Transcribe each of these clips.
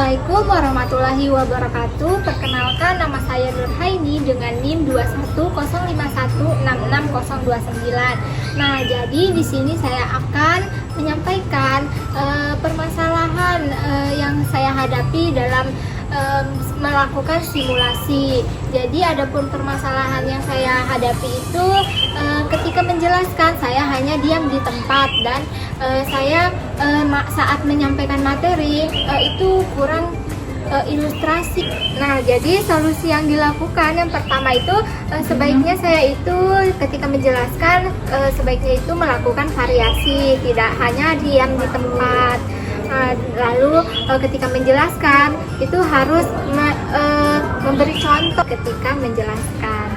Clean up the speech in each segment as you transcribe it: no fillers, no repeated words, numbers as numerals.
Assalamualaikum warahmatullahi wabarakatuh. Perkenalkan, nama saya Nurhaini dengan NIM 21051666029. Nah, jadi di sini saya akan menyampaikan permasalahan yang saya hadapi dalam melakukan simulasi. Jadi adapun permasalahan yang saya hadapi itu ketika menjelaskan saya hanya diam di tempat dan saya saat menyampaikan materi itu kurang ilustrasi. Nah, jadi solusi yang dilakukan yang pertama itu sebaiknya saya itu ketika menjelaskan sebaiknya itu melakukan variasi, tidak hanya diam di tempat. Lalu ketika menjelaskan itu harus memberi contoh ketika menjelaskan.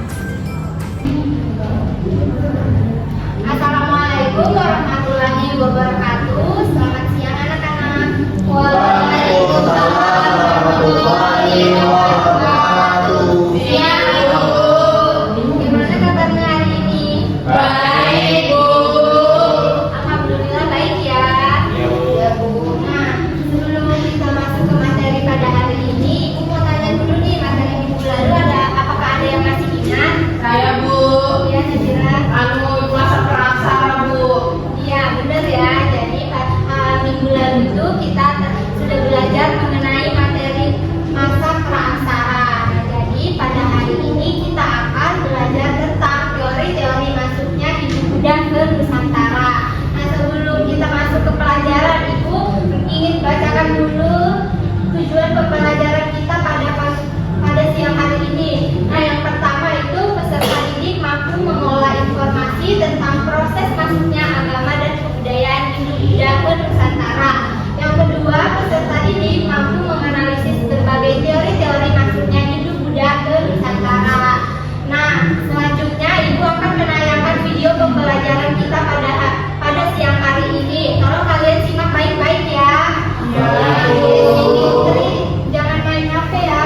Assalamualaikum warahmatullahi wabarakatuh. Selamat siang anak-anak. Waalaikumsalam warahmatullahi wabarakatuh. Siang Ibu. Gimana kabarnya hari ini? Baik Bu. Alhamdulillah baik ya. Ya Bu. Nah, sebelum kita masuk ke materi pada hari ini, Ibu mau tanya dulu nih, materi minggu lalu apakah ada yang masih ingat? Saya Bu. Iya, jelas. Masa praksara Bu. Iya, benar ya. Jadi minggu lalu itu kita sudah belajar mengenai materi masa praaksara. Nah, jadi pada hari ini kita akan belajar tentang teori-teori masuknya Hindu Buddha ke Nusantara. Nah, sebelum kita masuk ke pelajaran, Ibu ingin bacakan dulu tujuan pembelajaran kita pada siang hari ini. Nah, yang pertama itu peserta didik mampu mengolah informasi tentang proses masuknya agama dan kebudayaan Hindu Buddha ke Nusantara. Yang kedua, peserta didik mampu menganalisis berbagai teori-teori masuknya Hindu Buddha ke Nusantara. Nah, selanjutnya Ibu akan menayangkan video pembelajaran kita pada siang hari ini. Tolong kalian simak baik-baik ya. Jangan main HP ya.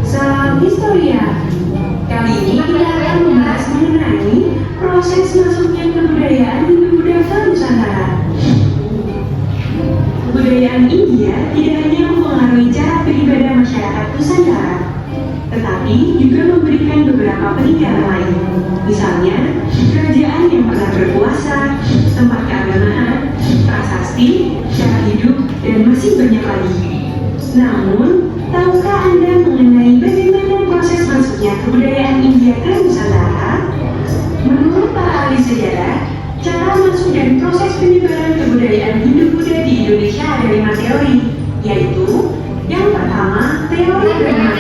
Salam Historia. Kali ini kita akan membahas mengenai proses masuknya kebudayaan Hindu Buddha ke Nusantara. Kebudayaan India tidak hanya mempengaruhi cara beribadah masyarakat Nusantara, tetapi juga memberikan beberapa peninggalan lain. Misalnya, kerajaan yang pernah berkuasa, tempat keagamaan, prasasti, cara hidup, dan masih banyak lagi. Namun, tahukah Anda mengenai bagaimana proses masuknya kebudayaan India ke Nusantara? Menurut para ahli sejarah, cara masuk dan proses penyebaran kebudayaan Hindu Buddha di Indonesia ada 5 teori, yaitu yang pertama, teori Brahmana.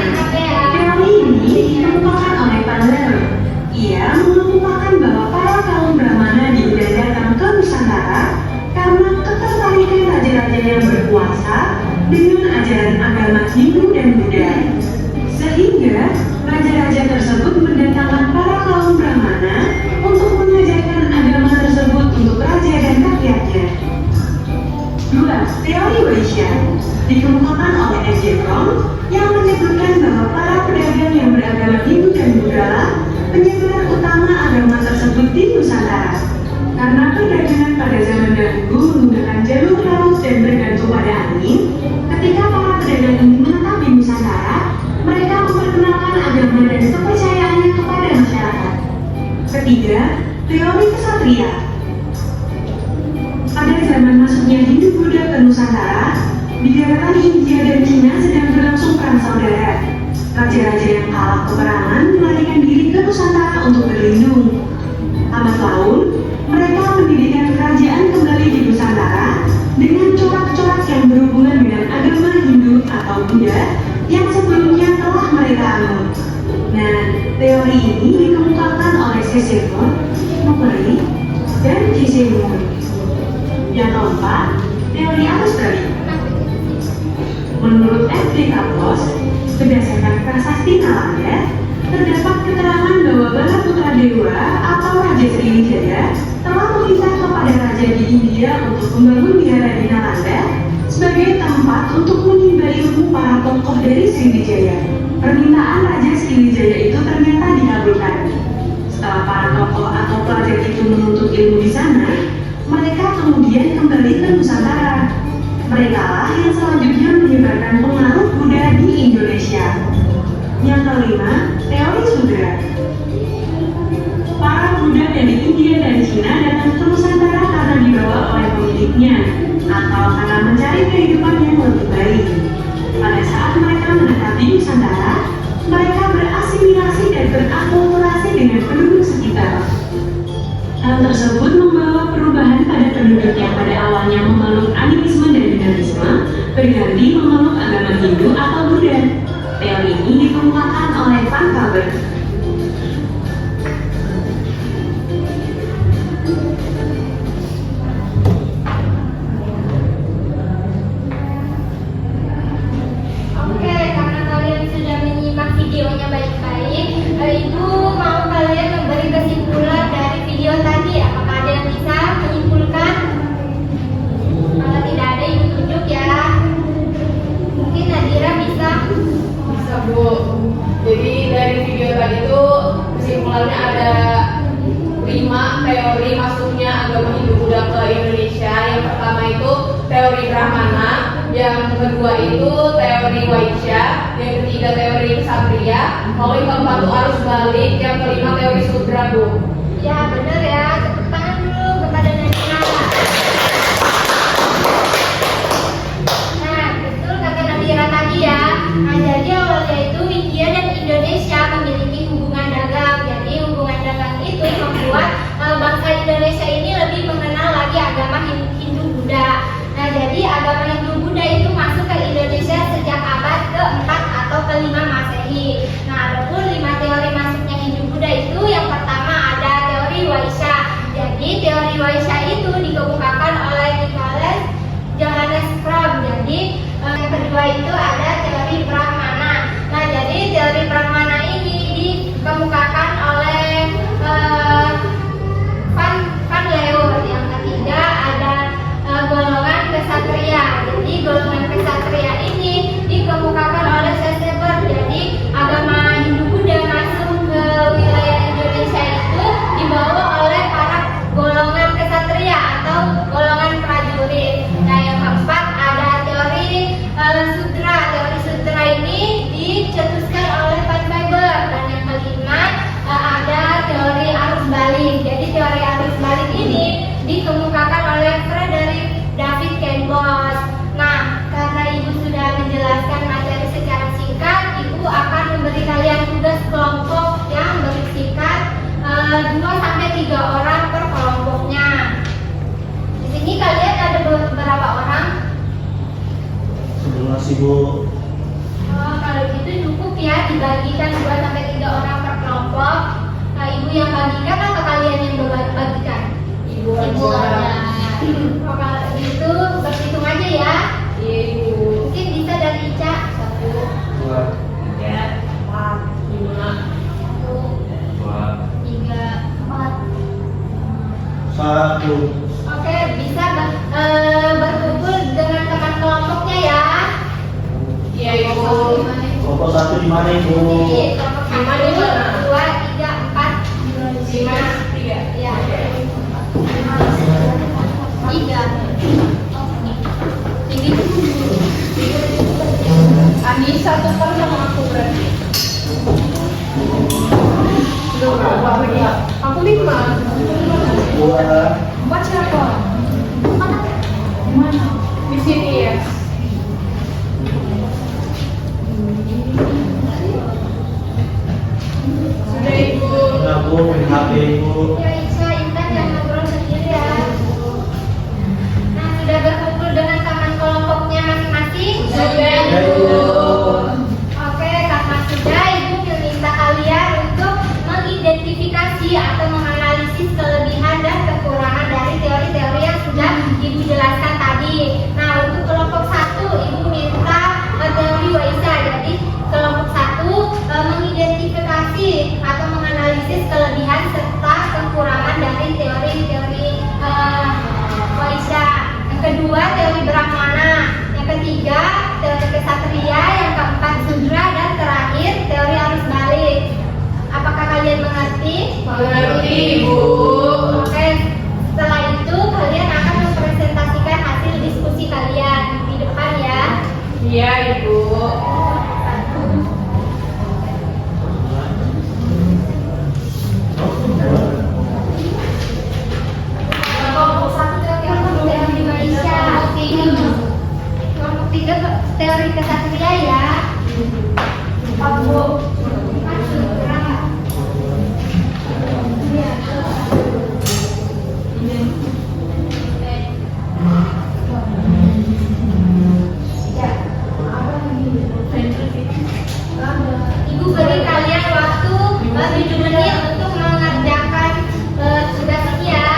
Teori ini dikemukakan oleh Pandana. Ia mengemukakan bahwa para kaum Brahmana diundang datang ke Nusantara karena ketertarikan raja-raja yang berkuasa dengan ajaran agama Hindu dan Buddha. Sehingga raja-raja tersebut mendatangkan para kaum Brahmana untuk mengajarkan agama tersebut untuk raja dan rakyatnya. 2. Teori Vaishya dikemukakan oleh F.J. Fromm yang menyebutkan bahwa para pedagang yang beragama Hindu dan Buddha penyebar utama agama tersebut di Nusantara. Karena perdagangan pada zaman dahulu menggunakan jalur laut dan bergantung pada angin, ketika para pedagang ini menetap di Nusantara, mereka memperkenalkan agama dan kepercayaannya kepada masyarakat. Ketiga, teori kesatria. Pada zaman masuknya Hindu Buddha ke Nusantara, di daratan India dan Cina sedang berlangsung perang saudara. Raja-raja yang kalah peperangan melarikan diri ke Nusantara untuk berlindung. Lambat laun, mereka mendirikan kerajaan kembali di Nusantara dengan corak-corak yang berhubungan dengan agama Hindu atau Buddha yang sebelumnya telah mereka anut. Nah, teori ini dikemukakan oleh C.C. Ford, Murray, dan J.C. Moore. Yang keempat, teori arus balik. Menurut F.D. Kaplos, berdasarkan prasasti Nalanda, terdapat keterangan bahwa Balaputra Dewa atau Raja Sriwijaya telah meminta kepada raja di India untuk membangun wihara di Nalanda sebagai tempat untuk menimba ilmu para tokoh tokoh dari Sriwijaya. Permintaan Raja Sriwijaya itu ternyata dikabulkan. Setelah para tokoh atau pelajar itu menuntut ilmu di sana, mereka kemudian kembali ke Nusantara. Mereka lah yang selanjutnya menyebarkan pengaruh Buddha di Indonesia. Yang kelima, teori Sudra. Para Buddha dari India dan Cina datang ke Nusantara karena dibawa oleh pemiliknya atau karena mencari kehidupan yang lebih baik. Pada saat mereka mendekati Nusantara, mereka berasimilasi dan berakumulasi dengan penduduk sekitar. Hal tersebut membawa perubahan pada penduduk yang pada awalnya memeluk animisme dan dinamisme berganti memeluk agama Hindu atau Buddha. Teori ini dikemukakan oleh Van Faber. Oke, karena kalian sudah menyimak videonya baik-baik, Ibu mau kalian memberi kesimpulan dari video tadi. Apakah ada yang bisa menyimpulkan? Kalau tidak ada, Ibu tunjuk ya. Mungkin Nadira bisa. Bisa Bu. Jadi dari video tadi itu kesimpulannya ada 5 teori masuknya agama Hindu Buddha ke Indonesia. Yang pertama itu teori Brahmana, yang kedua itu teori Waisya, yang ketiga teori Ksatria, lalu yang keempat itu arus balik, yang kelima teori Sudra Bu. Ya, benar ya. Tepuk tangan dulu kepada Nadira. Nah, betul kata Nadira tadi ya. Nah, jadi awalnya itu India dan Indonesia memiliki hubungan dagang. Jadi hubungan dagang itu membuat bangsa Indonesia ini lebih mengenal lagi agama Hindu Buddha. Nah, jadi agama Hindu Buddha itu masuk ke Indonesia sejak abad ke-4 atau ke-5 Masehi. Nah, adapun 5 teori masuknya Hindu Buddha itu yang pertama ada teori Waisya. Jadi teori Waisya itu dikemukakan oleh Nicholas Johannes Fromm. Jadi yang kedua itu ada teori Brahmana. Nah, jadi teori Brahmana ini dikemukakan oleh Van Leeuwen. Yang ketiga ada golongan Ksatria. Jadi golongan Ksatria ini dikemukakan oleh Seseber. Jadi agama Hindu Buddha masuk ke wilayah Indonesia itu dibawa oleh para golongan Ksatria atau golongan prajurit. Nah, yang keempat ada teori Sudra. Teori Sudra ini dicetuskan oleh Van Faber. Dan yang kelima ada teori arus balik. Jadi teori arus balik ini dikemukakan oleh Frederick David Kenbos. Nah, karena Ibu sudah menjelaskan materi secara singkat, Ibu akan memberi kalian tugas kelompok yang berisikan 2-3 orang per kelompoknya. Di sini kalian ada berapa orang? 11 Ibu. Oh, kalau gitu cukup ya, dibagikan 2-3 orang per kelompok. Nah, Ibu yang bagikan atau kalian yang bagikan? Ibu Ibu aja. aja. Oh, kalau gitu berhitung aja ya. Iya Ibu. Mungkin bisa dari Ica. 1, 2, 3, 4, 5. 3, 4. 1. Oke, bisa berkumpul dengan teman kelompoknya ya. Iya Ibu. Kelompok 1 di mana Ibu? Jadi kelompok 1, 2, 3, 4, 5, 3. ya. 3. Anissa tukar sama aku berarti. Aku 5. 2. 4 siapa? Mana? Di sini ya. Sudah Ibu. Nah Bu, main HP Ibu. Ya, Ica, Intan jangan ngobrol sendiri ya. Nah, sudah berkumpul dengan teman kelompoknya masing-masing? Sudah Ibu. Oke, karena sudah, Ibu meminta kalian untuk mengidentifikasi atau menganalisis kelebihan dan kekurangan dari teori-teori yang sudah Ibu jelaskan tadi. Nah, untuk kelompok 1, Ibu minta teori Waisya. Jadi, kelompok 1 mengidentifikasi atau menganalisis kelebihan serta kekurangan Ibu. Kelompok satu teori Indonesia. Kelompok tiga teori kesatria ya. Pak Bu. Masuk kurang nggak? Iya. Ibu beri kalian waktu 7 menit untuk mengerjakan tugas ini ya.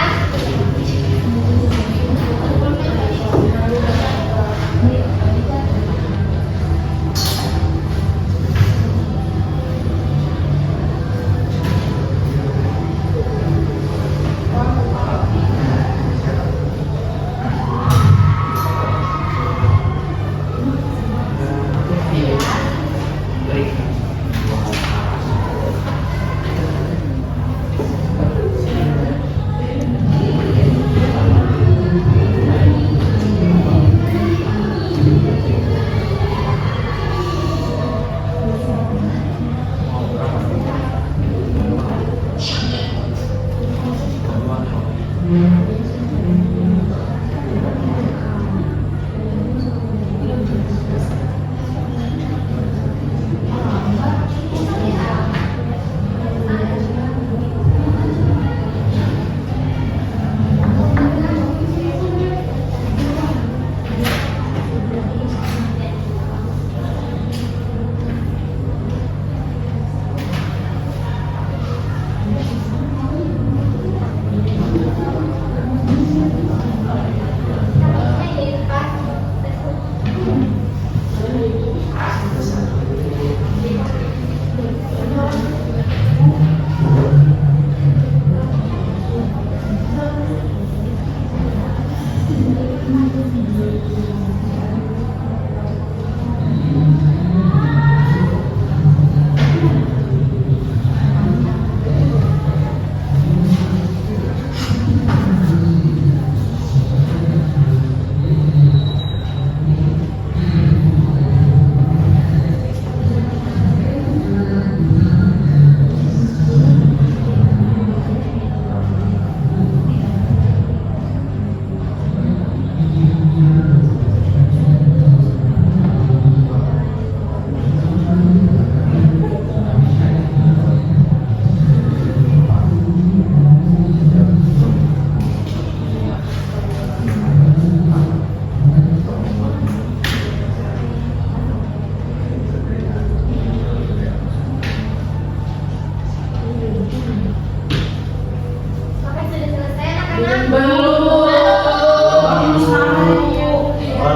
Baru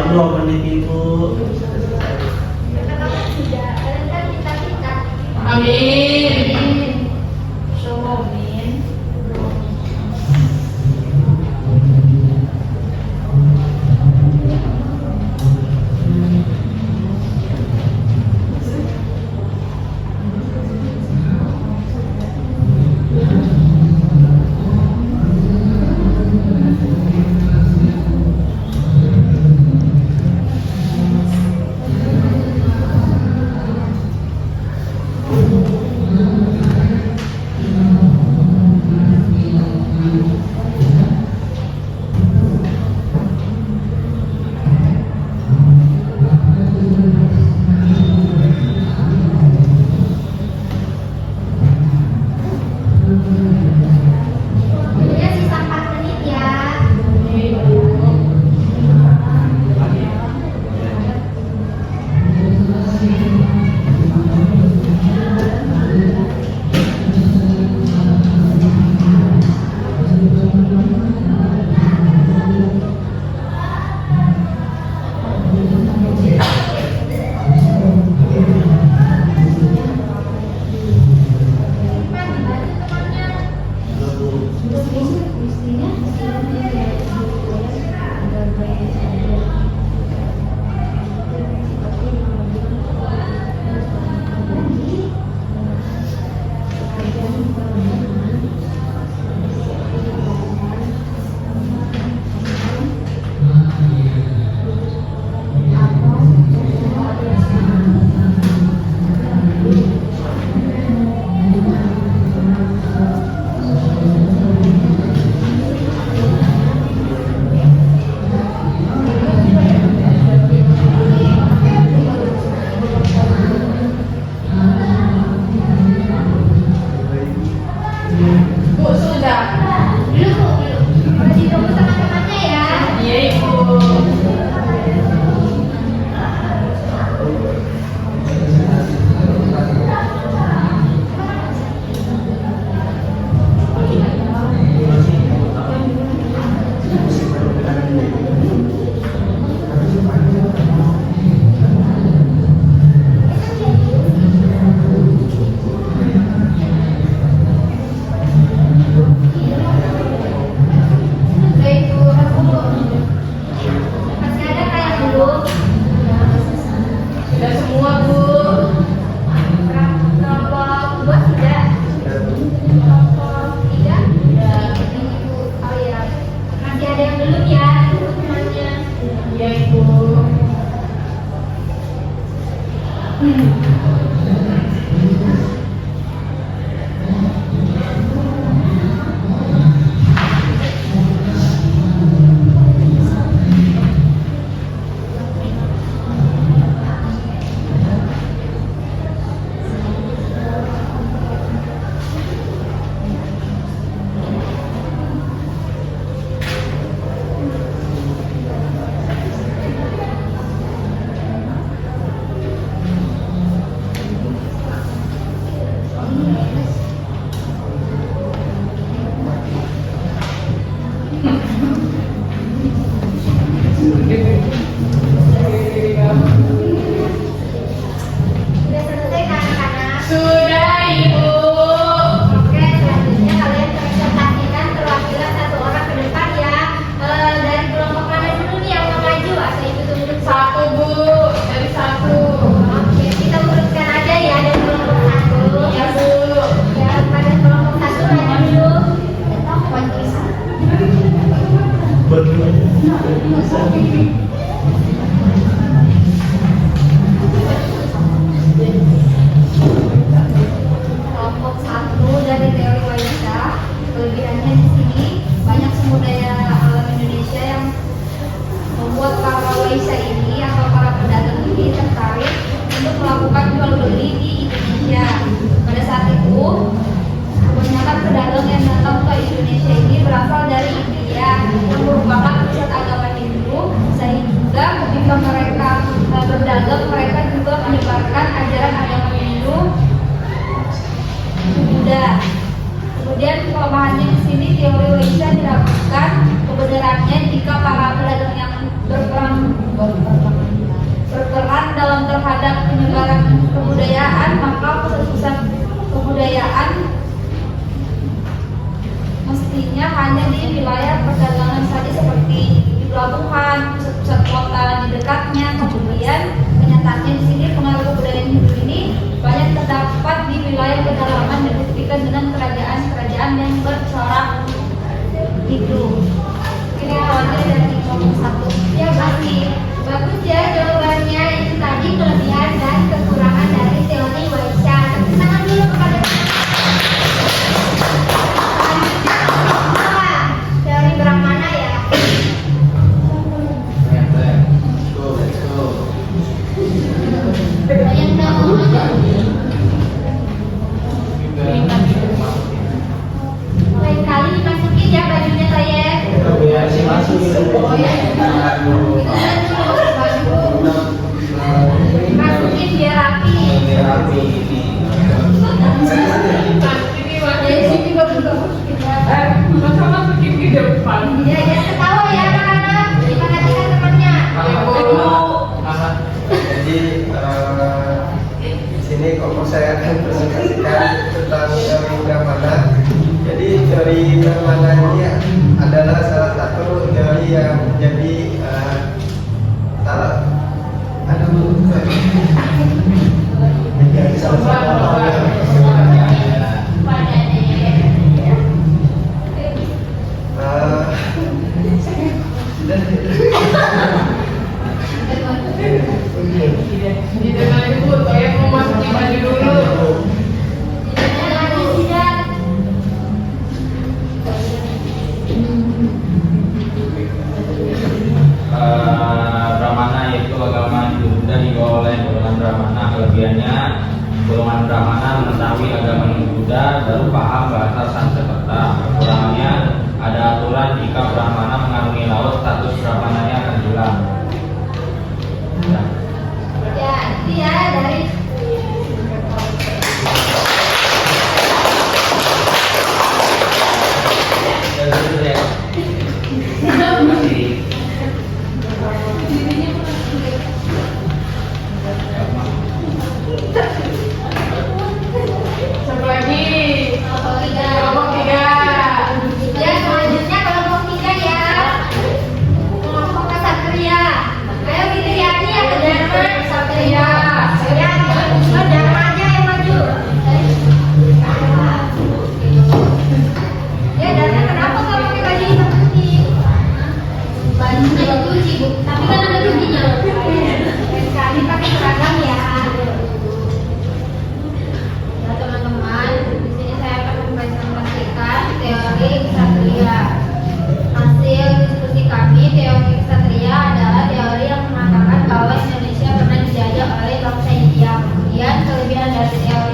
2 menit Ibu. Amin. Sudah selesai kan anak-anak? Sudah, Ibu. Oke, selanjutnya kalian presentasikan perwakilan satu orang ke depan ya. Dari kelompok mana dulu nih yang mau maju? Asal ibu tunggu. Satu, Bu. Dari satu. Oke, kita urutkan aja ya dari kelompok satu. Ya, Bu. Ya, pada kelompok satu maju dulu. Maju. Berdua. Kelompok satu dari teori Waisa, kelebihannya di sini banyak sumber daya alam Indonesia yang membuat para Waisa ini atau para pedagang ini tertarik untuk melakukan jual beli di Indonesia. Pada saat itu, kebanyakan pedagang yang datang ke Indonesia ini berasal dari India yang merupakan pusat agama Hindu, sehingga ketika mereka berdagang, mereka juga menyebarkan ajaran agama Hindu ke Buddha. Kemudian kelemahannya di sini teori Waisa diragukan kebenarannya jika para pedagang yang berperan dalam terhadap penyebaran kebudayaan, maka pusat-pusat kebudayaan mestinya hanya di wilayah perdagangan saja seperti di pelabuhan, pusat-pusat kota di dekatnya. Kemudian kenyataannya di sini pengaruh kebudayaan Hindu ini banyak terdapat di wilayah pedalaman dan dibuktikan dengan kerajaan-kerajaan yang bercorak Hindu. Ini awalnya dari kelompok satu. Ya masih bagus ya jawabannya. Itu tadi kelebihan dan kekurangan dari teori Waisa. Tepuk tangan dulu kepada teori Brahmana ya. Yang namanya lain kali dimasukin ya bajunya saya. Biar si masuk gitu. Oh ya. Masukin biar rapi. Ini Dari sini bagus-bagus kita. masa masukin ke depan. Ya, ya ketawa ya anak-anak. Gimana kita temannya? Jadi di sini kelompok saya akan presentasikan tentang teori Brahmana. Jadi teori Brahmana ini adalah salah satu teori yang menjadi Menjadi salah satu Di depan Ibu, saya mau masukin baju dulu. Lagi tidak. Brahmana yaitu agama Hindu Buddha dibawa oleh golongan Brahmana. Kelebihannya golongan Brahmana mengetahui agama Hindu Buddha baru paham bahasa Sanskerta. Kekurangannya ada aturan jika Brahmana mengarungi laut, status Brahmananya akan hilang. Ya. Ya, ini ya dari Satu lagi. kelompok tiga. Kelompok tiga. Ya, selanjutnya kelompok tiga ya. Kelompok kesatria. Ayo kita lihat nih ya ke Dharma kesatria. Ya,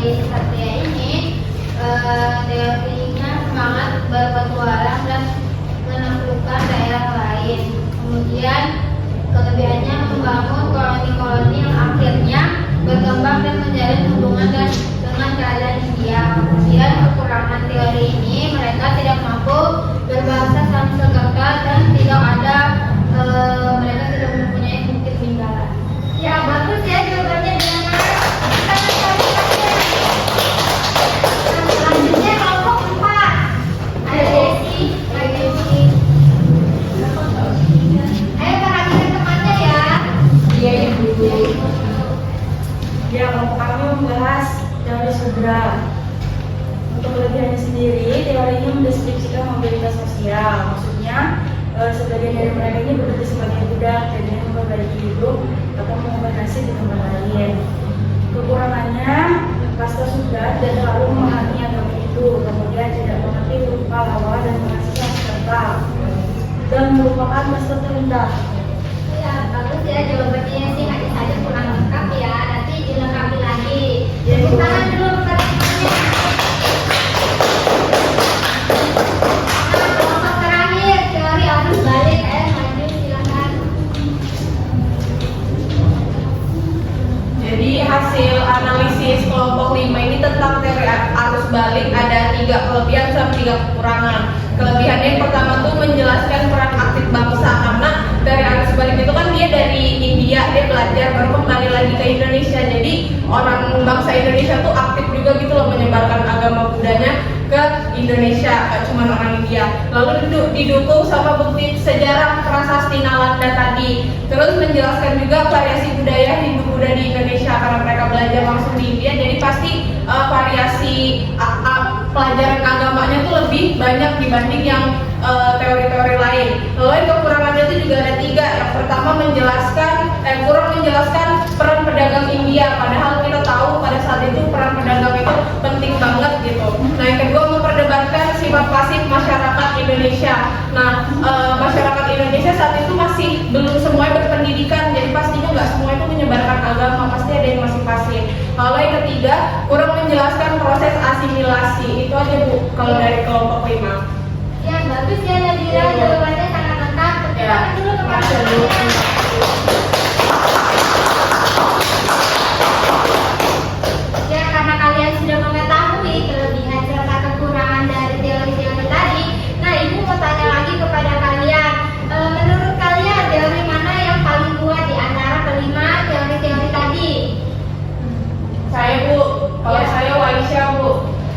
Satria ini teorinya semangat berpetualang dan menaklukkan daerah lain. Kemudian kelebihannya membangun koloni-koloni yang akhirnya berkembang dan menjalin hubungan dengan kerajaan India. Kemudian kekurangan teori ini, mereka tidak mampu berbahasa Sanskerta dan tidak ada mereka tidak mempunyai bukit tinggalan. Ya bagus ya jawabannya dengan selanjutnya kelompok 4. Ada Desi, ada Desi. Ayo perhatikan temannya ya. Iya Ibu. Ya, kelompok kami membahas teori Sudra. Untuk kelebihannya sendiri, teorinya mendeskripsikan mobilitas sosial. Maksudnya, sebagian dari mereka ini bekerja sebagai budak dan ingin memperbaiki hidup atau mengubah nasib di tempat lain. Kekurangannya, kasta Sudra tidak terlalu memahami agama itu, kemudian tidak mengerti huruf Pallawa dan mengasih Sanskerta, dan merupakan kasta terendah. Ya bagus ya jawabannya sih, hanya saja kurang lengkap ya. Nanti dilengkapi lagi. Jadi tangan dulu buat temannya. Nah, kelompok terakhir teori arus balik. Ayo maju silakan. Jadi hasil analisis kelompok 5 ini tentang teori arus balik ada 3 kelebihan sama 3 kekurangan. Kelebihannya yang pertama tuh menjelaskan peran aktif bangsa, karena teori arus balik itu kan dia dari India, dia belajar baru kembali lagi ke Indonesia. Jadi orang bangsa Indonesia tuh aktif juga gitu loh menyebarkan agama Budanya ke Indonesia, gak cuma orang India. Lalu didukung sama bukti sejarah prasasti Nalanda tadi. Terus menjelaskan juga variasi budaya Hindu Buddha di Indonesia karena mereka belajar langsung di India. Jadi pasti variasi pelajaran agamanya tuh lebih banyak dibanding yang teori-teori lain. Lalu yang kekurangannya itu juga ada 3. Yang pertama kurang menjelaskan peran pedagang India. Padahal kita tahu pada saat itu peran pedagang itu penting banget gitu. Nah yang kedua memperdebatkan sifat pasif masyarakat Indonesia. Nah masyarakat Indonesia saat itu masih belum semuanya berpendidikan, jadi pastinya nggak semua itu menyebarkan agama, pasti ada yang masih pasif. Lalu yang ketiga kurang menjelaskan proses asimilasi. Itu aja Bu kalau dari kelompok 5. Ya bagus ya Nadira, jawabannya sangat lengkap. Ya, Dulu kepada makasih, Bu. temannya. Ya karena kalian sudah mengetahui kelebihan serta kekurangan dari teori-teori tadi, nah Ibu mau tanya lagi kepada kalian, menurut kalian teori mana yang paling kuat di antara kelima teori-teori tadi? Saya Bu, kalau Ya. saya Waisyah Bu.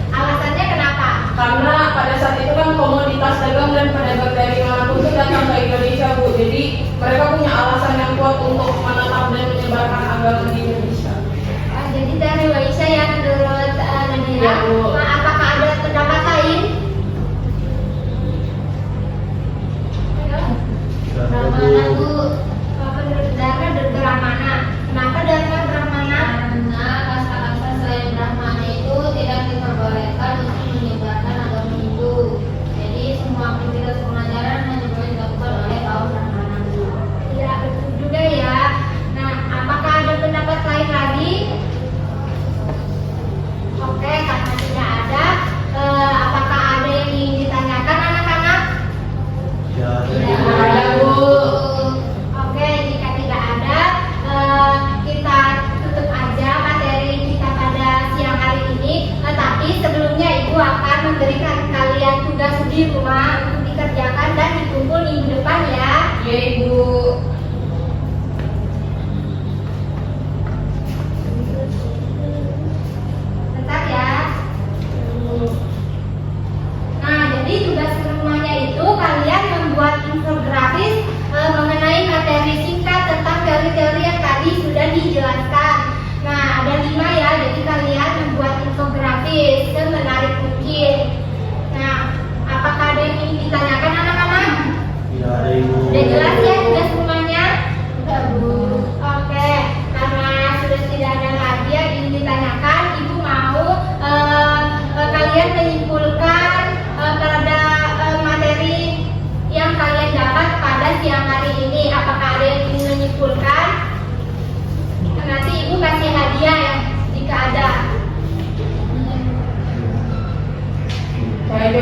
Alasannya kenapa? Karena pada saat itu kan komoditas dagang dan pedagang dari manapun itu datang ke Indonesia Bu. Jadi mereka punya alasan yang kuat untuk menetap dan menyebarkan agama di Indonesia. Jadi dari Waisyah ya menurut Nadira. Ya, Bu. Nah, apakah ada pendapat lain? Brahmana Bu, menurut Dharma Brahmana. Kenapa Dharma Brahmana? Karena kasta-kasta selain Brahmana itu tidak diperbolehkan untuk menyebarkan agama Hindu. Jadi semua aktivitas pengajaran hanya boleh dilakukan oleh kaum Brahmana Bu. Ya betul juga ya. Nah, apakah ada pendapat lain lagi? Oke, karena tidak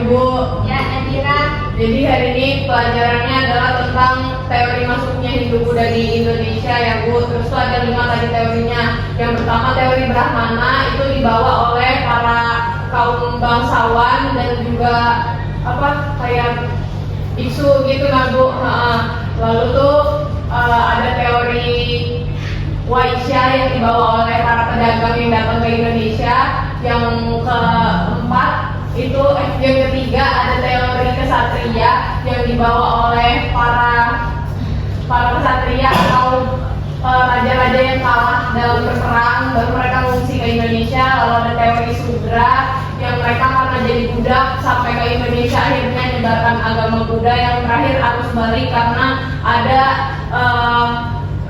Bu. Ya, Nadira. Jadi hari ini pelajarannya adalah tentang teori masuknya Hindu-Buddha di Indonesia ya Bu. Terus tuh ada 5 tadi teorinya. Yang pertama teori Brahmana itu dibawa oleh para kaum bangsawan dan juga kayak biksu gitu kan Bu. Lalu tuh ada teori Waisya yang dibawa oleh para pedagang yang datang ke Indonesia. Yang keempat itu yang ketiga ada teori kesatria yang dibawa oleh para kesatria atau raja-raja yang kalah dalam berperang, baru mereka mengungsi ke Indonesia. Lalu ada teori Sudra yang mereka karena jadi budak sampai ke Indonesia akhirnya menyebarkan agama Buddha. Yang terakhir arus balik karena ada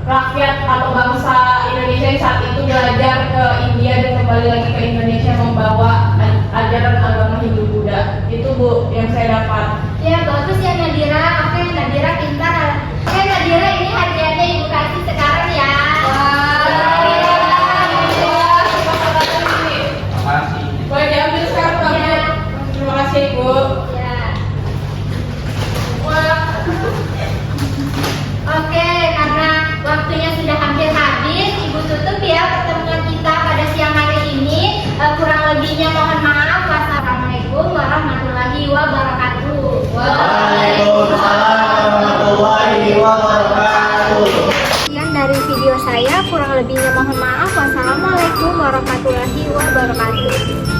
rakyat atau bangsa Indonesia yang saat itu belajar ke India dan kembali lagi ke Indonesia membawa ajaran agama Hindu Buddha. Itu Bu yang saya dapat. Ya, bagus ya Nadira. Oke, Nadira pintar. Oke, Nadira, ini hadiahnya Ibu kasih sekarang ya. Terima kasih. Boleh diambil sekarang Pak, Bu? Ya. Terima kasih Bu. Ya. Wah. Oke, karena waktunya sudah hampir habis, Ibu tutup ya pertemuan kita pada siang hari ini. Kurang lebihnya mohon maaf. Wassalamualaikum warahmatullahi wabarakatuh. Waalaikumsalam warahmatullahi wabarakatuh. Sekian dari video saya, kurang lebihnya mohon maaf. Wassalamualaikum warahmatullahi wabarakatuh.